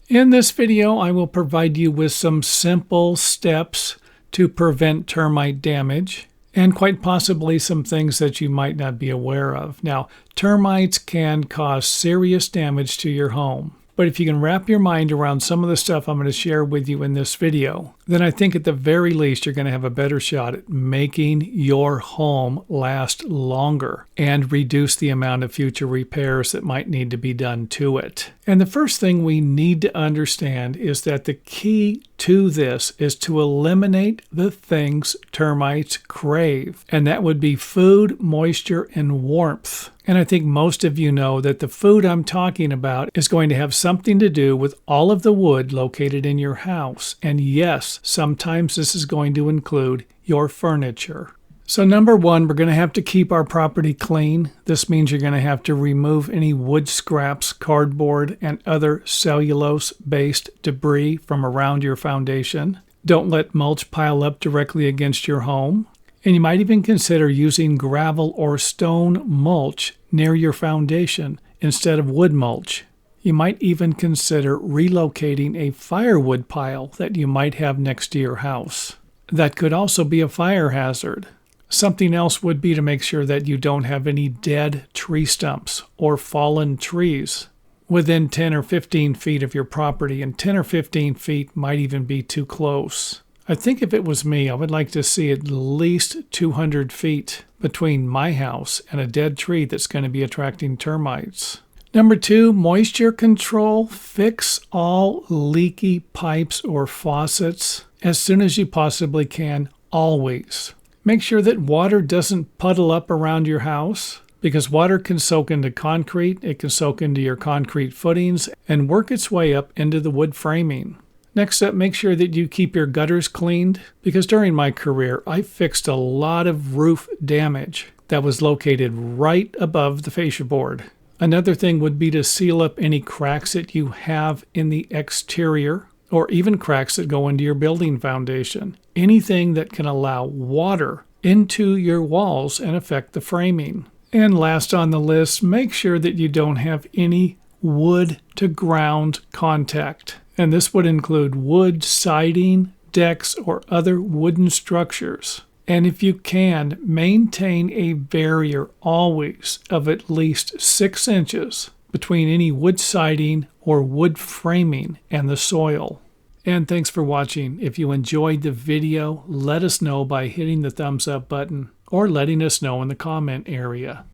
In this video, I will provide you with some simple steps to prevent termite damage and quite possibly some things that you might not be aware of. Now, termites can cause serious damage to your home, but if you can wrap your mind around some of the stuff I'm going to share with you in this video, then I think at the very least you're going to have a better shot at making your home last longer and reduce the amount of future repairs that might need to be done to it. And the first thing we need to understand is that the key to this is to eliminate the things termites crave, and that would be food, moisture, and warmth. And I think most of you know that the food I'm talking about is going to have something to do with all of the wood located in your house. And yes, sometimes this is going to include your furniture. So number one, we're going to have to keep our property clean. This means you're going to have to remove any wood scraps, cardboard, and other cellulose-based debris from around your foundation. Don't let mulch pile up directly against your home. And you might even consider using gravel or stone mulch near your foundation instead of wood mulch. You might even consider relocating a firewood pile that you might have next to your house. That could also be a fire hazard. Something else would be to make sure that you don't have any dead tree stumps or fallen trees within 10 or 15 feet of your property, and 10 or 15 feet might even be too close. I think if it was me, I would like to see at least 200 feet between my house and a dead tree that's going to be attracting termites. Number two, moisture control. Fix all leaky pipes or faucets as soon as you possibly can, always. Make sure that water doesn't puddle up around your house, because water can soak into concrete, it can soak into your concrete footings, and work its way up into the wood framing. Next up, make sure that you keep your gutters cleaned, because during my career, I fixed a lot of roof damage that was located right above the fascia board. Another thing would be to seal up any cracks that you have in the exterior, or even cracks that go into your building foundation. Anything that can allow water into your walls and affect the framing. And last on the list, make sure that you don't have any wood to ground contact. And this would include wood siding, decks, or other wooden structures. And if you can, maintain a barrier always of at least 6 inches between any wood siding or wood framing and the soil. And thanks for watching. If you enjoyed the video, let us know by hitting the thumbs up button or letting us know in the comment area.